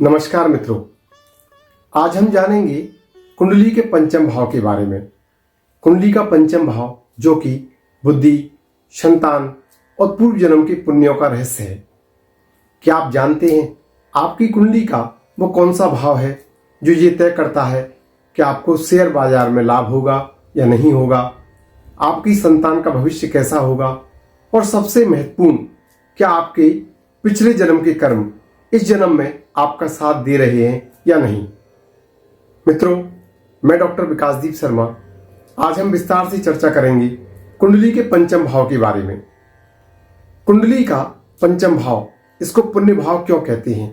नमस्कार मित्रों, आज हम जानेंगे कुंडली के पंचम भाव के बारे में। कुंडली का पंचम भाव जो कि बुद्धि, संतान और पूर्व जन्म के पुण्यों का रहस्य है। क्या आप जानते हैं आपकी कुंडली का वो कौन सा भाव है जो ये तय करता है कि आपको शेयर बाजार में लाभ होगा या नहीं होगा, आपकी संतान का भविष्य कैसा होगा और सबसे महत्वपूर्ण, क्या आपके पिछले जन्म के कर्म इस जन्म में आपका साथ दे रहे हैं या नहीं। मित्रों, मैं डॉक्टर विकासदीप शर्मा। आज हम विस्तार से चर्चा करेंगे कुंडली के पंचम भाव के बारे में। कुंडली का पंचम भाव, इसको पुण्य भाव क्यों कहते हैं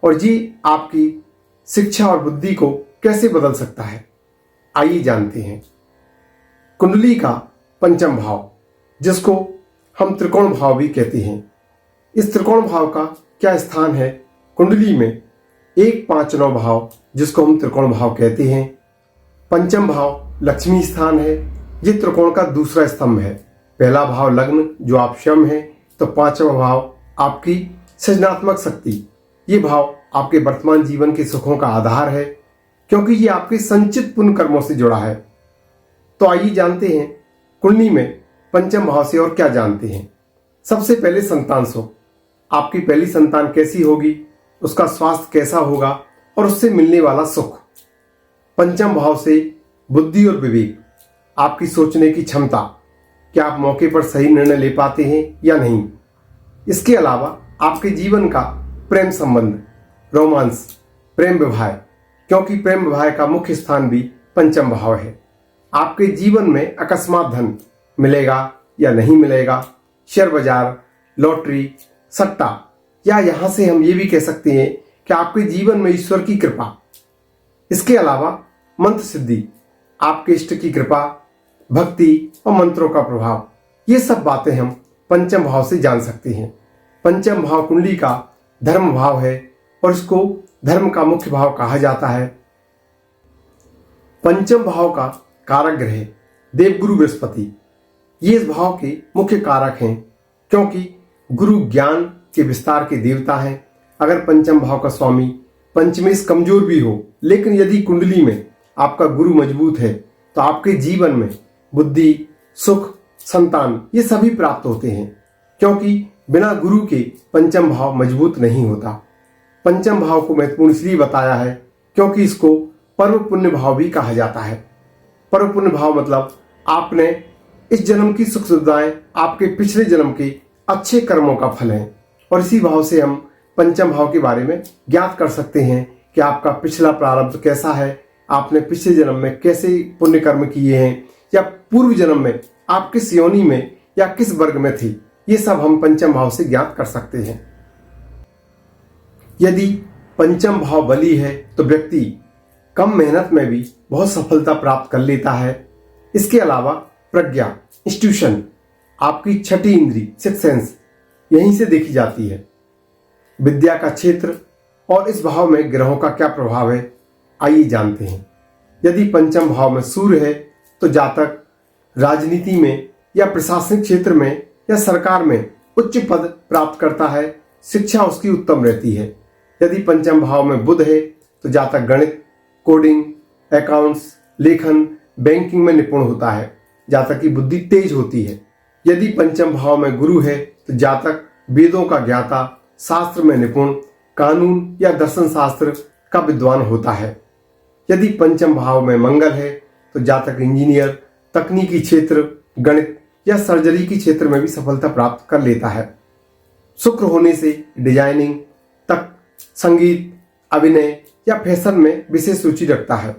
और ये आपकी शिक्षा और बुद्धि को कैसे बदल सकता है, आइए जानते हैं। कुंडली का पंचम भाव, जिसको हम त्रिकोण भाव भी कहते हैं, इस त्रिकोण भाव का क्या स्थान है कुंडली में। 1, 5, 9 भाव, जिसको हम त्रिकोण भाव कहते हैं। पंचम भाव लक्ष्मी स्थान है, ये त्रिकोण का दूसरा स्तंभ है। पहला भाव लग्न, जो आप स्वयं है, तो पांचवा भाव आपकी सृजनात्मक शक्ति, ये भाव आपके वर्तमान जीवन के सुखों का आधार है, क्योंकि ये आपके संचित पुण्य कर्मों से जुड़ा है। तो आइए जानते हैं कुंडली में पंचम भाव से और क्या जानते हैं। सबसे पहले संतान सुख, आपकी पहली संतान कैसी होगी, उसका स्वास्थ्य कैसा होगा और उससे मिलने वाला सुख। पंचम भाव से बुद्धि और विवेक, आपकी सोचने की क्षमता, क्या आप मौके पर सही निर्णय ले पाते हैं या नहीं। इसके अलावा आपके जीवन का प्रेम संबंध, रोमांस, प्रेम विवाह, क्योंकि प्रेम विवाह का मुख्य स्थान भी पंचम भाव है। आपके जीवन में अकस्मात धन मिलेगा या नहीं मिलेगा, शेयर बाजार, लॉटरी, सट्टा, या यहां से हम ये भी कह सकते हैं कि आपके जीवन में ईश्वर की कृपा। इसके अलावा मंत्र सिद्धि, आपके इष्ट की कृपा, भक्ति और मंत्रों का प्रभाव, ये सब बातें हम पंचम भाव से जान सकते हैं। पंचम भाव कुंडली का धर्म भाव है और इसको धर्म का मुख्य भाव कहा जाता है। पंचम भाव का कारक ग्रह देवगुरु बृहस्पति, ये इस भाव के मुख्य कारक हैं, क्योंकि गुरु ज्ञान के विस्तार के देवता हैं। अगर पंचम भाव का स्वामी पंचमेश कमजोर भी हो, लेकिन यदि कुंडली में आपका गुरु मजबूत है, तो आपके जीवन में बुद्धि, सुख, संतान, ये सभी प्राप्त होते हैं, क्योंकि बिना गुरु के पंचम भाव मजबूत नहीं होता। पंचम भाव को महत्वपूर्ण इसलिए बताया है क्योंकि इसको पर्व पुण्य भाव भी कहा जाता है। पर्व पुण्य भाव मतलब आपने इस जन्म की सुख सुविधाएं आपके पिछले जन्म के अच्छे कर्मों का फल है, और इसी भाव से हम पंचम भाव के बारे में ज्ञात कर सकते हैं कि आपका पिछला प्रारब्ध कैसा है, आपने पिछले जन्म में कैसे पुण्य कर्म किए हैं, या पूर्व जन्म में आप किस योनि में या किस वर्ग में थे, ये सब हम पंचम भाव से ज्ञात कर सकते हैं। यदि पंचम भाव बली है तो व्यक्ति कम मेहनत में भी बहुत सफलता प्राप्त कर लेता है। इसके अलावा प्रज्ञा, इंस्टीट्यूशन, आपकी छठी इंद्री, सिक्स सेंस, यहीं से देखी जाती है। विद्या का क्षेत्र और इस भाव में ग्रहों का क्या प्रभाव है, आइए जानते हैं। यदि पंचम भाव में सूर्य है तो जातक राजनीति में या प्रशासनिक क्षेत्र में या सरकार में उच्च पद प्राप्त करता है, शिक्षा उसकी उत्तम रहती है। यदि पंचम भाव में बुध है तो जातक गणित, कोडिंग, अकाउंट्स, लेखन, बैंकिंग में निपुण होता है, जातक की बुद्धि तेज होती है। यदि पंचम भाव में गुरु है तो जातक वेदों का ज्ञाता, शास्त्र में निपुण, कानून या दर्शन शास्त्र का विद्वान होता है। यदि पंचम भाव में मंगल है तो जातक इंजीनियर, तकनीकी क्षेत्र, गणित या सर्जरी के क्षेत्र में भी सफलता प्राप्त कर लेता है। शुक्र होने से डिजाइनिंग तक, संगीत, अभिनय या फैशन में विशेष रुचि रखता है।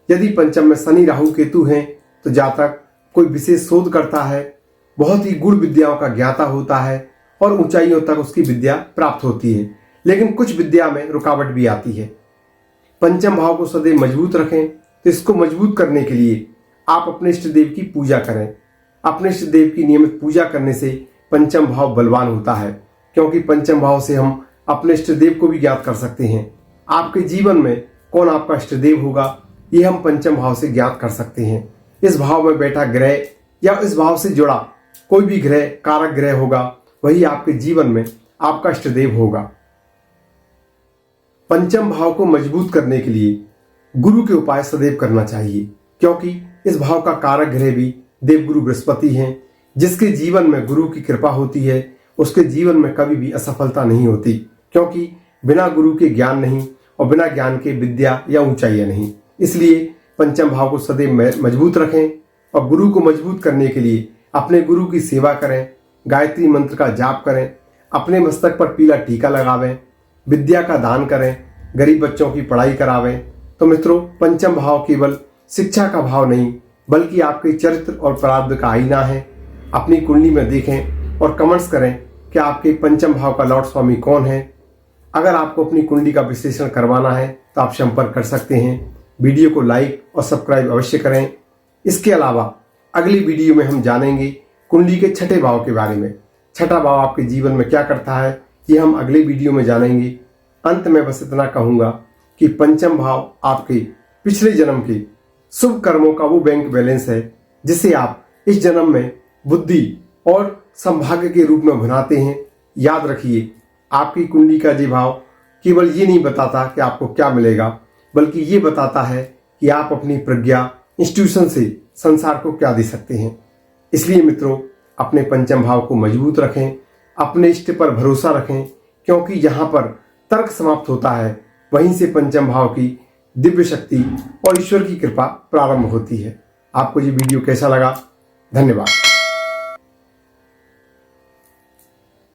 यदि पंचम में शनि, राहु, केतु हैं तो जातक कोई विशेष शोध करता है, बहुत ही गुण विद्याओं का ज्ञाता होता है और ऊंचाइयों तक उसकी विद्या प्राप्त होती है, लेकिन कुछ विद्या में रुकावट भी आती है। पंचम भाव को सदैव मजबूत रखें, तो इसको मजबूत करने के लिए आप अपने इष्ट देव की पूजा करें। अपने इष्ट देव की नियमित पूजा करने से पंचम भाव बलवान होता है, क्योंकि पंचम भाव से हम अपने इष्ट देव को भी ज्ञात कर सकते हैं। आपके जीवन में कौन आपका इष्ट देव होगा, ये हम पंचम भाव से ज्ञात कर सकते हैं। इस भाव में बैठा ग्रह या इस भाव से जुड़ा कोई भी ग्रह कारक ग्रह होगा, वही आपके जीवन में आपका इष्ट देव होगा। पंचम भाव को मजबूत करने के लिए गुरु के उपाय सदैव करना चाहिए, क्योंकि इस भाव का कारक ग्रह भी देवगुरु बृहस्पति हैं। जिसके जीवन में गुरु की कृपा होती है उसके जीवन में कभी भी असफलता नहीं होती, क्योंकि बिना गुरु के ज्ञान नहीं और बिना ज्ञान के विद्या या ऊंचाइयां नहीं। इसलिए पंचम भाव को सदैव मजबूत रखें और गुरु को मजबूत करने के लिए अपने गुरु की सेवा करें, गायत्री मंत्र का जाप करें, अपने मस्तक पर पीला टीका लगावें, विद्या का दान करें, गरीब बच्चों की पढ़ाई करावें। तो मित्रों, पंचम भाव केवल शिक्षा का भाव नहीं बल्कि आपके चरित्र और प्रारब्ध का आईना है। अपनी कुंडली में देखें और कमेंट्स करें कि आपके पंचम भाव का लॉर्ड स्वामी कौन है। अगर आपको अपनी कुंडली का विश्लेषण करवाना है तो आप संपर्क कर सकते हैं। वीडियो को लाइक और सब्सक्राइब अवश्य करें। इसके अलावा अगली वीडियो में हम जानेंगे कुंडली के छठे भाव के बारे में। छठा भाव आपके जीवन में क्या करता है ये हम अगले वीडियो में जानेंगे। अंत में बस इतना कहूंगा कि पंचम भाव आपके पिछले जन्म के शुभ कर्मों का वो बैंक बैलेंस है जिसे आप इस जन्म में बुद्धि और सौभाग्य के रूप में भुनाते हैं। याद रखिए, आपकी कुंडली का ये भाव केवल ये नहीं बताता कि आपको क्या मिलेगा, बल्कि ये बताता है कि आप अपनी प्रज्ञा इंस्टीट्यूशन से संसार को क्या दे सकते हैं। इसलिए मित्रों, अपने पंचम भाव को मजबूत रखें, अपने इष्ट पर भरोसा रखें, क्योंकि यहाँ पर तर्क समाप्त होता है, वहीं से पंचम भाव की दिव्य शक्ति और ईश्वर की कृपा प्रारंभ होती है। आपको ये वीडियो कैसा लगा? धन्यवाद।